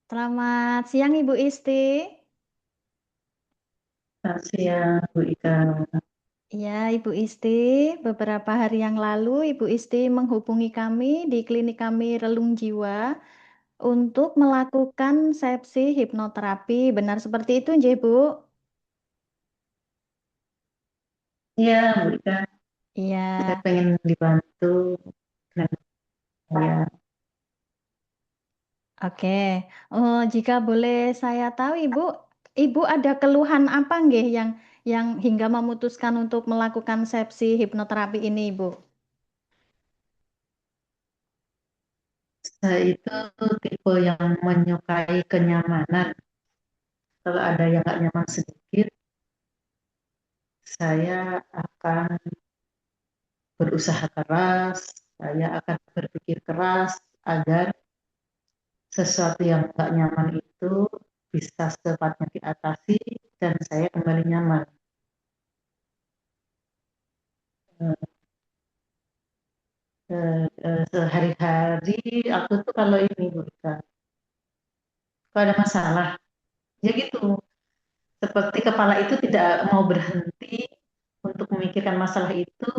Selamat siang Ibu Isti. Selamat siang, Bu Ika. Ya, Ibu Isti, beberapa hari yang lalu Ibu Isti menghubungi kami di klinik kami Relung Jiwa untuk melakukan sesi hipnoterapi. Benar seperti itu, nggih, Bu? Iya, Bu Ika. Iya, Saya pengen dibantu dengan saya. oke. Jika boleh saya tahu, Ibu ada keluhan apa nggih yang hingga memutuskan untuk melakukan sesi hipnoterapi ini, Ibu? Saya itu tipe yang menyukai kenyamanan. Kalau ada yang nggak nyaman sedikit, saya akan berusaha keras, saya akan berpikir keras agar sesuatu yang nggak nyaman itu bisa secepatnya diatasi dan saya kembali nyaman. Eh, Sehari-hari aku tuh kalau ini Bu Ika, kalau ada masalah, ya gitu. Seperti kepala itu tidak mau berhenti untuk memikirkan masalah itu,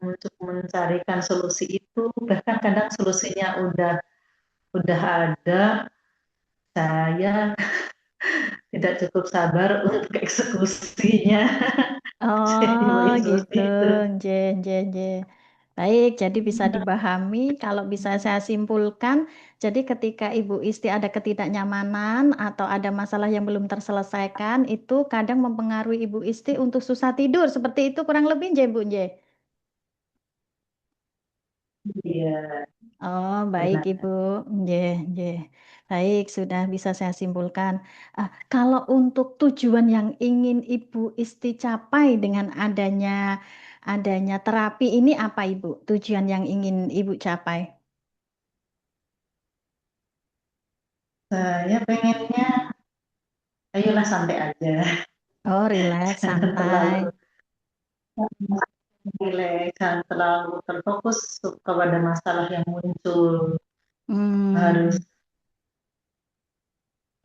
untuk mencarikan solusi itu, bahkan kadang solusinya udah ada, saya tidak cukup sabar untuk eksekusinya. Jadi Oh, mungkin seperti gitu. itu. J, J, J. Baik, jadi bisa dipahami. Kalau bisa saya simpulkan, jadi ketika Ibu Isti ada ketidaknyamanan atau ada masalah yang belum terselesaikan, itu kadang mempengaruhi Ibu Isti untuk susah tidur. Seperti itu kurang lebih, J, Bu, J. Iya, Oh, baik benar. Ibu. J, J. Baik, sudah bisa saya simpulkan. Kalau untuk tujuan yang ingin Ibu Isti capai dengan adanya terapi ini apa Ibu? Tujuan yang ingin Ibu capai? Saya pengennya, ayolah santai aja, Oh, rileks, jangan santai. terlalu rileks, jangan terlalu terfokus kepada masalah yang muncul. Harus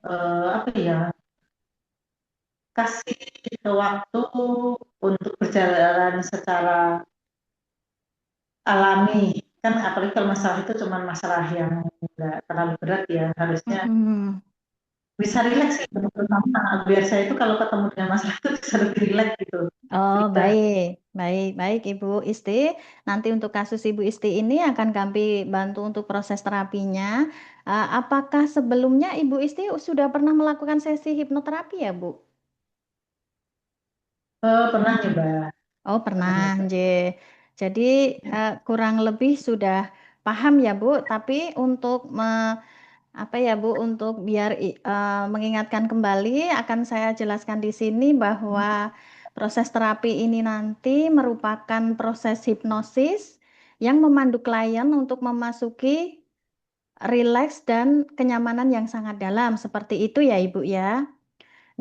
Hmm, apa ya? Kasih waktu untuk berjalan secara alami. Kan apalagi kalau masalah itu cuma masalah yang nggak terlalu berat ya, harusnya mm-mm. bisa rileks sih. Terutama biar saya itu kalau ketemu dengan masalah itu bisa lebih rileks gitu. Oh, Kita baik, baik, baik Ibu Isti. Nanti untuk kasus Ibu Isti ini akan kami bantu untuk proses terapinya. Apakah sebelumnya Ibu Isti sudah pernah melakukan sesi hipnoterapi ya, Bu? pernah nyoba, Oh, pernah pernah, nyoba. J. Jadi kurang lebih sudah paham ya, Bu. Tapi untuk apa ya Bu, untuk biar mengingatkan kembali akan saya jelaskan di sini bahwa proses terapi ini nanti merupakan proses hipnosis yang memandu klien untuk memasuki rileks dan kenyamanan yang sangat dalam. Seperti itu ya Ibu ya.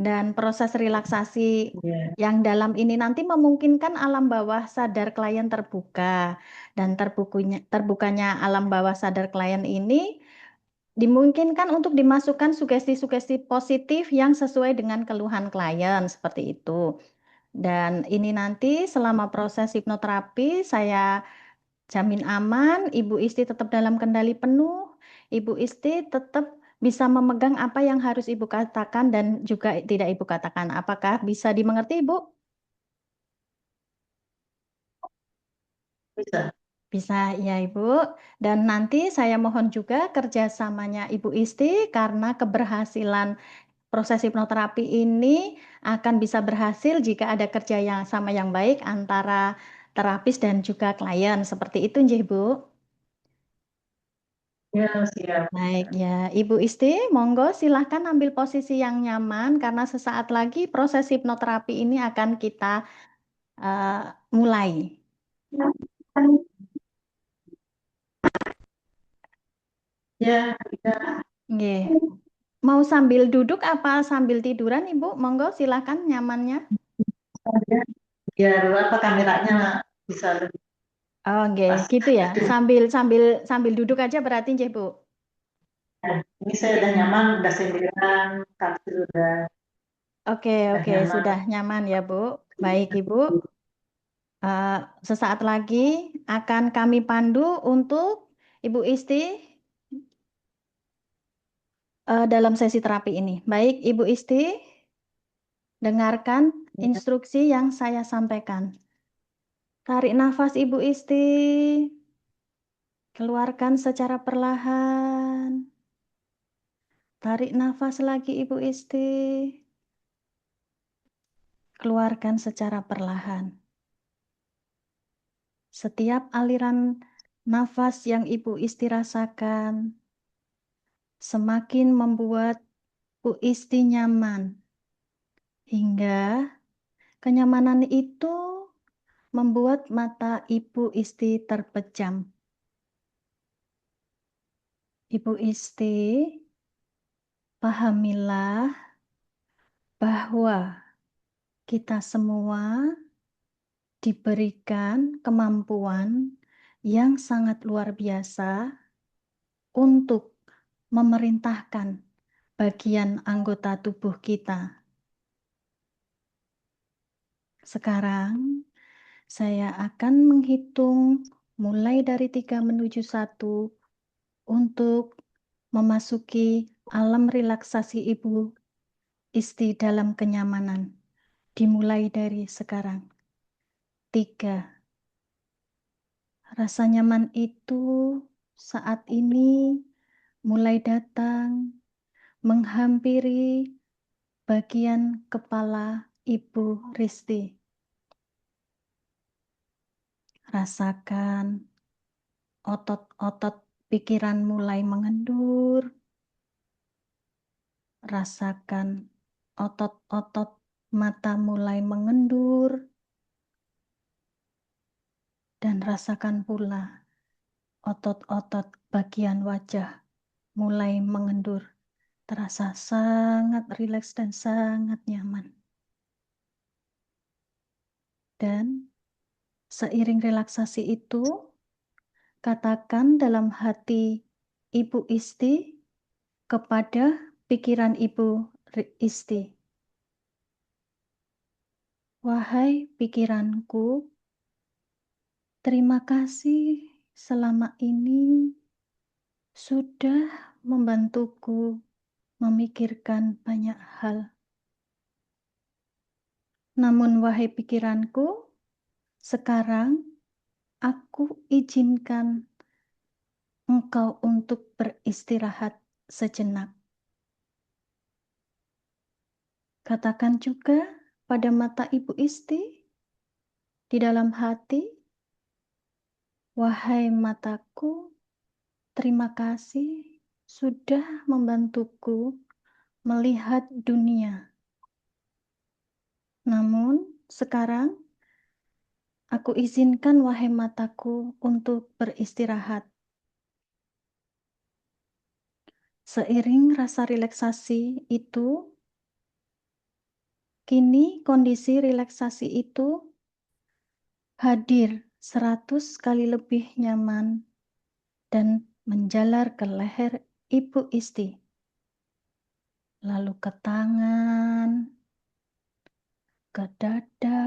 Dan proses relaksasi Ya, yang dalam ini nanti memungkinkan alam bawah sadar klien terbuka. Dan terbukanya alam bawah sadar klien ini dimungkinkan untuk dimasukkan sugesti-sugesti positif yang sesuai dengan keluhan klien, seperti itu. Dan ini nanti selama proses hipnoterapi saya jamin aman, Ibu Isti tetap dalam kendali penuh, Ibu Isti tetap bisa memegang apa yang harus Ibu katakan dan juga tidak Ibu katakan. Apakah bisa dimengerti, Ibu? bisa. Bisa, ya Ibu. Dan nanti saya mohon juga kerjasamanya Ibu Isti karena keberhasilan proses hipnoterapi ini akan bisa berhasil jika ada kerja yang sama yang baik antara terapis dan juga klien. Seperti itu, nggih, Bu. Ya, siap. Baik, ya. Ibu Isti, monggo silahkan ambil posisi yang nyaman karena sesaat lagi proses hipnoterapi ini akan kita eh, mulai. Ya, kita Nggih. Mau sambil duduk apa sambil tiduran, Ibu? Monggo silahkan nyamannya. biar apa kameranya bisa lebih Oh, nggih, pas. gitu ya. Sambil sambil sambil duduk aja berarti, nggih, Bu. Ini saya udah nyaman, udah sendirian, tapi Oke, udah oke, nyaman. sudah nyaman ya, Bu. Baik, Ibu. Sesaat lagi akan kami pandu untuk Ibu Isti dalam sesi terapi ini. Baik, Ibu Isti, dengarkan instruksi yang saya sampaikan. Tarik nafas Ibu Isti, keluarkan secara perlahan. Tarik nafas lagi Ibu Isti, keluarkan secara perlahan. Setiap aliran nafas yang Ibu Isti rasakan semakin membuat Bu Isti nyaman, hingga kenyamanan itu membuat mata Ibu Isti terpejam. Ibu Isti, pahamilah bahwa kita semua diberikan kemampuan yang sangat luar biasa untuk memerintahkan bagian anggota tubuh kita. Sekarang saya akan menghitung mulai dari 3 menuju 1 untuk memasuki alam relaksasi Ibu Isti dalam kenyamanan. Dimulai dari sekarang. 3. Rasa nyaman itu saat ini mulai datang menghampiri bagian kepala Ibu Risti. Rasakan otot-otot pikiran mulai mengendur. Rasakan otot-otot mata mulai mengendur. Dan rasakan pula otot-otot bagian wajah mulai mengendur. Terasa sangat rileks dan sangat nyaman. Dan seiring relaksasi itu, katakan dalam hati Ibu Isti kepada pikiran Ibu Isti. Wahai pikiranku, terima kasih selama ini sudah membantuku memikirkan banyak hal. Namun wahai pikiranku, sekarang aku izinkan engkau untuk beristirahat sejenak. Katakan juga pada mata Ibu Isti di dalam hati, wahai mataku, terima kasih sudah membantuku melihat dunia. Namun sekarang aku izinkan wahai mataku untuk beristirahat. Seiring rasa relaksasi itu, kini kondisi relaksasi itu hadir 100 kali lebih nyaman dan menjalar ke leher Ibu Isti, lalu ke tangan, ke dada,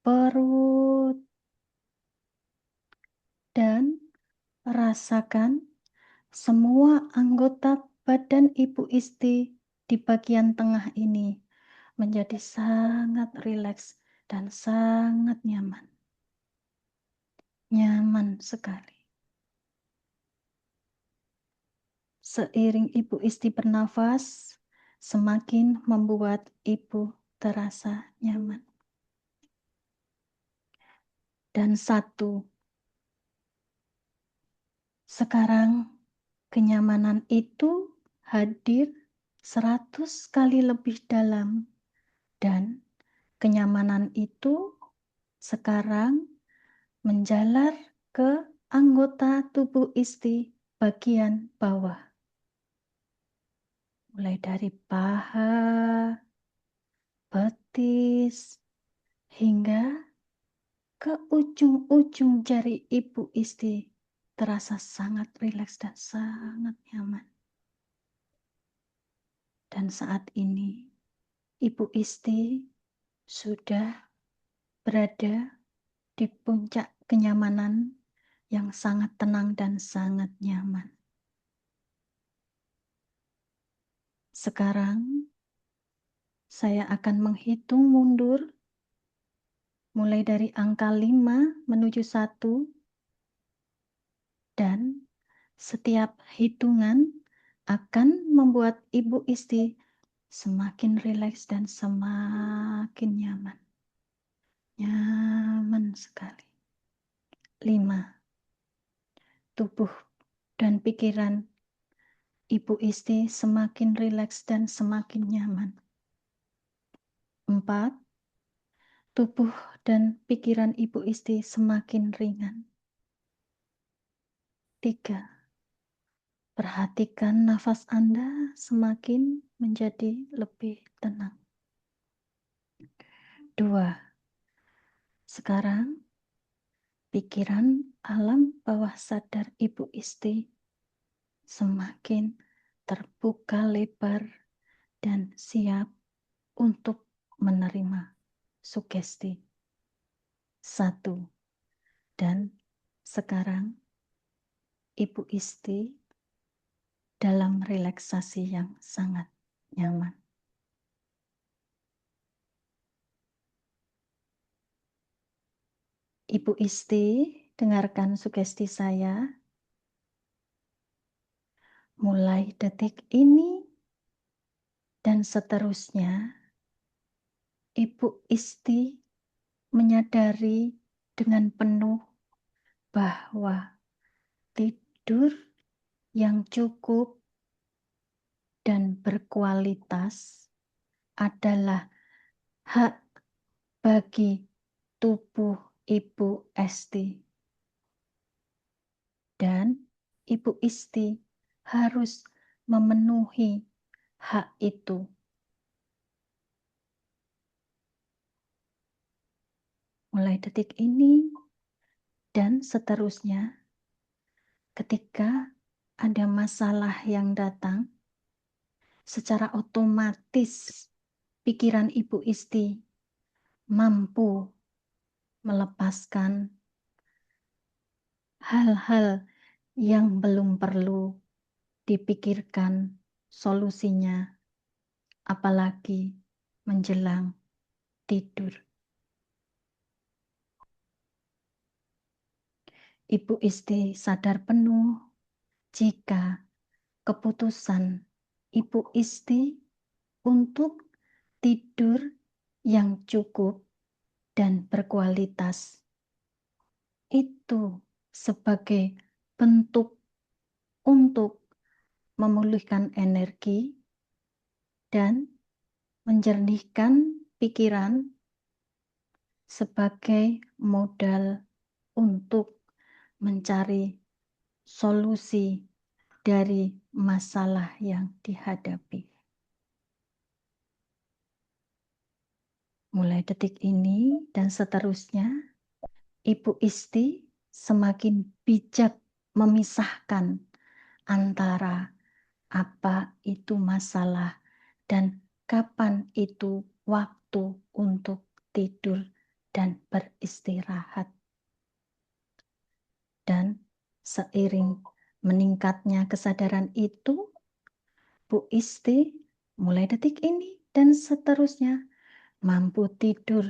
perut, dan rasakan semua anggota badan Ibu Isti di bagian tengah ini menjadi sangat rileks dan sangat nyaman. Nyaman sekali. Seiring Ibu Isti bernafas, semakin membuat Ibu terasa nyaman. Dan 1, sekarang kenyamanan itu hadir 100 kali lebih dalam, dan kenyamanan itu sekarang menjalar ke anggota tubuh Isti bagian bawah. Mulai dari paha, betis, hingga ke ujung-ujung jari Ibu Isti terasa sangat rileks dan sangat nyaman. Dan saat ini, Ibu Isti sudah berada di puncak kenyamanan yang sangat tenang dan sangat nyaman. Sekarang, saya akan menghitung mundur mulai dari angka 5 menuju 1, dan setiap hitungan akan membuat Ibu Isti semakin rileks dan semakin nyaman. Nyaman sekali. 5. Tubuh dan pikiran Ibu Isti semakin rileks dan semakin nyaman. 4. Tubuh dan pikiran Ibu Isti semakin ringan. 3. Perhatikan nafas Anda semakin menjadi lebih tenang. 2. Sekarang, pikiran alam bawah sadar Ibu Isti semakin terbuka lebar dan siap untuk menerima sugesti. 1. Dan sekarang, Ibu Isti dalam relaksasi yang sangat nyaman. Ibu Isti, dengarkan sugesti saya. Mulai detik ini dan seterusnya, Ibu Isti menyadari dengan penuh bahwa tidur yang cukup dan berkualitas adalah hak bagi tubuh Ibu Isti. Dan Ibu Isti harus memenuhi hak itu. Mulai detik ini dan seterusnya, ketika ada masalah yang datang, secara otomatis pikiran Ibu Isti mampu melepaskan hal-hal yang belum perlu dipikirkan solusinya, apalagi menjelang tidur. Ibu Isti sadar penuh jika keputusan Ibu Isti untuk tidur yang cukup dan berkualitas itu sebagai bentuk untuk memulihkan energi dan menjernihkan pikiran sebagai modal untuk mencari solusi dari masalah yang dihadapi. Mulai detik ini dan seterusnya, Ibu Isti semakin bijak memisahkan antara apa itu masalah dan kapan itu waktu untuk tidur dan beristirahat. Dan seiring meningkatnya kesadaran itu, Bu Isti mulai detik ini dan seterusnya mampu tidur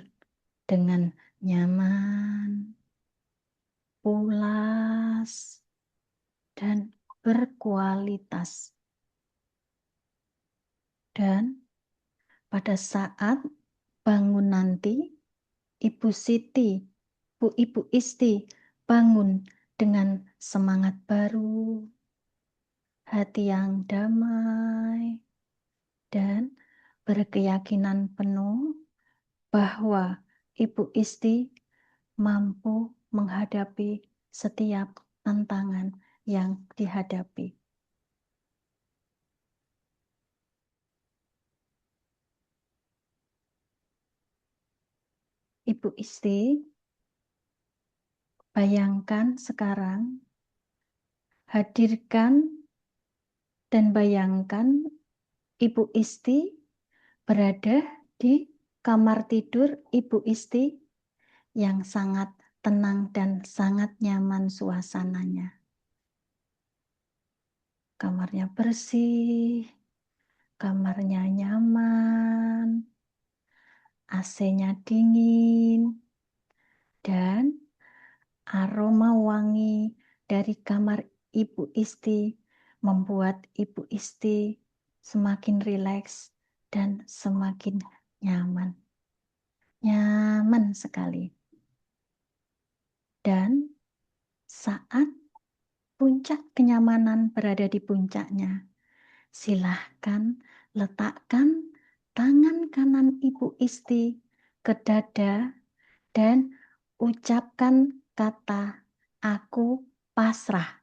dengan nyaman, pulas, dan berkualitas. Dan pada saat bangun nanti, Ibu Isti bangun dengan semangat baru, hati yang damai, dan berkeyakinan penuh bahwa Ibu Isti mampu menghadapi setiap tantangan yang dihadapi. Ibu Isti, bayangkan sekarang Hadirkan dan bayangkan Ibu Isti berada di kamar tidur Ibu Isti yang sangat tenang dan sangat nyaman suasananya. Kamarnya bersih, kamarnya nyaman, AC-nya dingin, dan aroma wangi dari kamar Ibu Isti membuat Ibu Isti semakin rileks dan semakin nyaman. Nyaman sekali. Dan saat puncak kenyamanan berada di puncaknya, silahkan letakkan tangan kanan Ibu Isti ke dada dan ucapkan kata "Aku pasrah".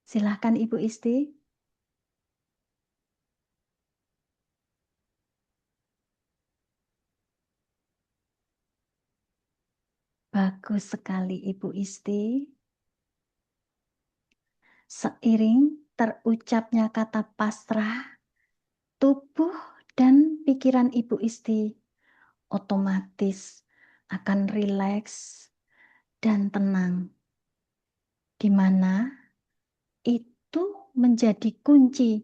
Silahkan Ibu Isti. Bagus sekali Ibu Isti. Seiring terucapnya kata pasrah, tubuh dan pikiran Ibu Isti otomatis akan rileks dan tenang, di mana itu menjadi kunci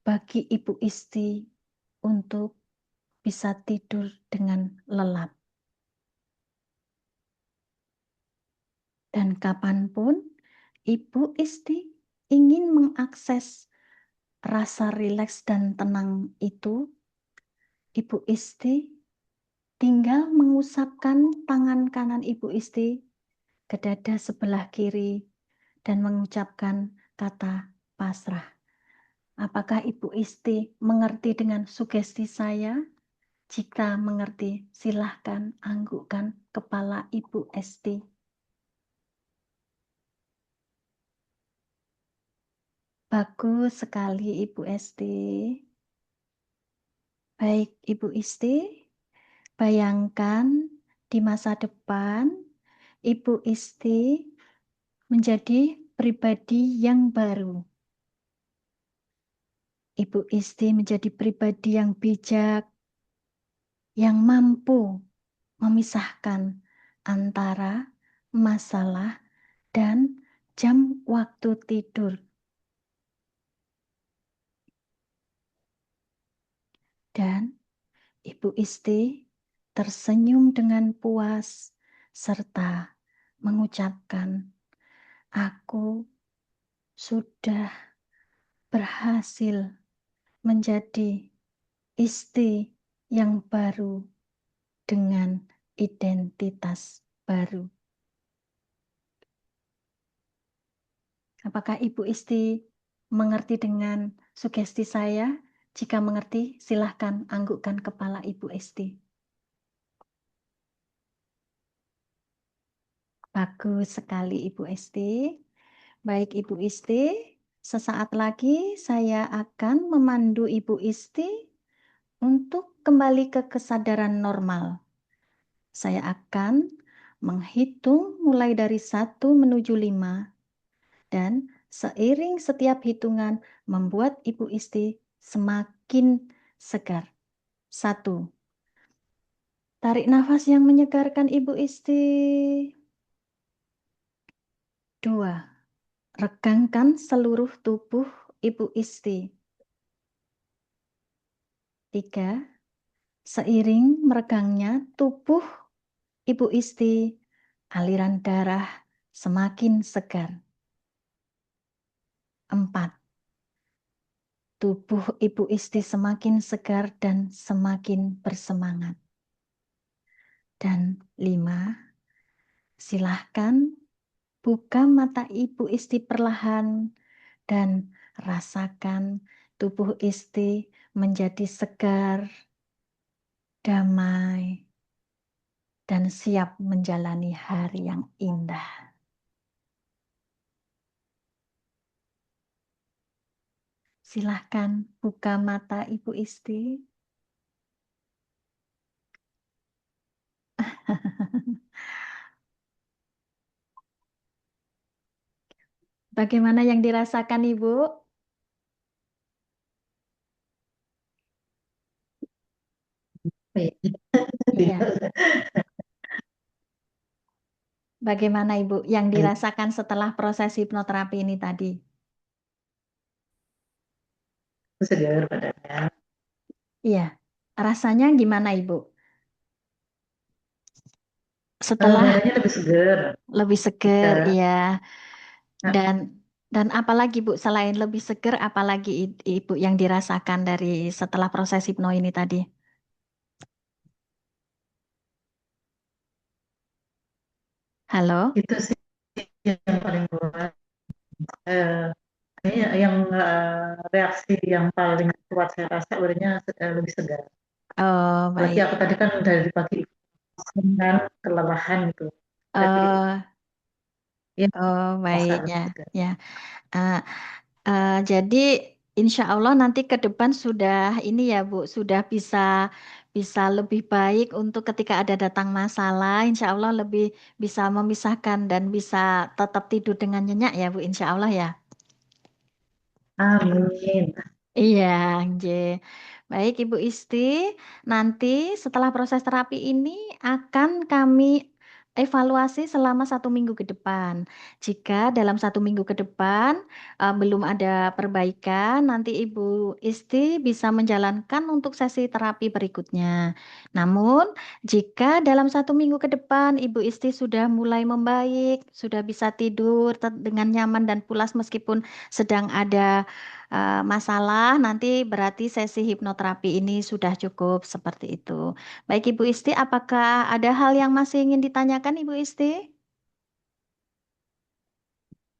bagi Ibu Isti untuk bisa tidur dengan lelap. Dan kapanpun Ibu Isti ingin mengakses rasa rileks dan tenang itu, Ibu Isti tinggal mengusapkan tangan kanan Ibu Isti ke dada sebelah kiri dan mengucapkan kata pasrah. Apakah Ibu Isti mengerti dengan sugesti saya? Jika mengerti, silahkan anggukkan kepala Ibu Isti. Bagus sekali Ibu Isti. Baik Ibu Isti, bayangkan di masa depan Ibu Isti menjadi pribadi yang baru. Ibu Isti menjadi pribadi yang bijak, yang mampu memisahkan antara masalah dan jam waktu tidur. Dan Ibu Isti tersenyum dengan puas serta mengucapkan, "Aku sudah berhasil menjadi istri yang baru dengan identitas baru." Apakah Ibu Isti mengerti dengan sugesti saya? Jika mengerti, silahkan anggukkan kepala Ibu Isti. Bagus sekali Ibu Isti. Baik Ibu Isti, sesaat lagi saya akan memandu Ibu Isti untuk kembali ke kesadaran normal. Saya akan menghitung mulai dari 1 menuju 5 dan seiring setiap hitungan membuat Ibu Isti semakin segar. 1. Tarik nafas yang menyegarkan Ibu Isti. 2. Regangkan seluruh tubuh Ibu Isti. 3. Seiring meregangnya tubuh Ibu Isti, aliran darah semakin segar. 4. Tubuh Ibu Isti semakin segar dan semakin bersemangat. Dan 5. Silahkan buka mata Ibu Isti perlahan dan rasakan tubuh Isti menjadi segar, damai, dan siap menjalani hari yang indah. Silahkan buka mata Ibu Isti. Bagaimana yang dirasakan Ibu? Iya. Iya. Bagaimana Ibu yang dirasakan setelah proses hipnoterapi ini tadi? Segar badannya. Iya. Rasanya gimana Ibu? Setelah Badannya lebih segar lebih seger, ketika iya. nah, Dan apalagi Bu, selain lebih seger, apalagi Ibu yang dirasakan dari setelah proses hipno ini tadi? Halo? itu sih yang paling kuat. Eh, Kayaknya yang reaksi yang paling kuat saya rasa badannya lebih segar. Oh, Apalagi baik. aku tadi kan dari pagi kan kelelahan gitu. Jadi Oh, ya oh, rasa baik ya. lebih segar. Ya. Eh, jadi insya Allah nanti ke depan sudah ini ya Bu, sudah bisa bisa lebih baik untuk ketika ada datang masalah, insya Allah lebih bisa memisahkan dan bisa tetap tidur dengan nyenyak ya Bu, insya Allah ya. Amin. Iya, J. Baik, Ibu Isti. Nanti setelah proses terapi ini akan kami evaluasi selama 1 minggu ke depan. Jika dalam 1 minggu ke depan belum ada perbaikan, nanti Ibu Isti bisa menjalankan untuk sesi terapi berikutnya. Namun, jika dalam 1 minggu ke depan Ibu Isti sudah mulai membaik, sudah bisa tidur dengan nyaman dan pulas meskipun sedang ada masalah, nanti berarti sesi hipnoterapi ini sudah cukup seperti itu. Baik Ibu Isti, apakah ada hal yang masih ingin ditanyakan Ibu Isti?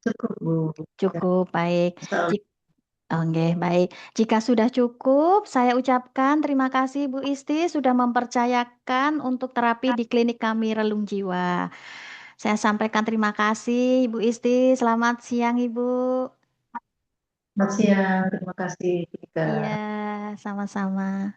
Cukup Bu. Ya, Cukup, baik. insya Allah. Jik- Oke, baik. Jika sudah cukup, saya ucapkan terima kasih Ibu Isti sudah mempercayakan untuk terapi di klinik kami Relung Jiwa. Saya sampaikan terima kasih Ibu Isti. Selamat siang Ibu. Selamat siang. Terima kasih, Tika. Iya, sama-sama.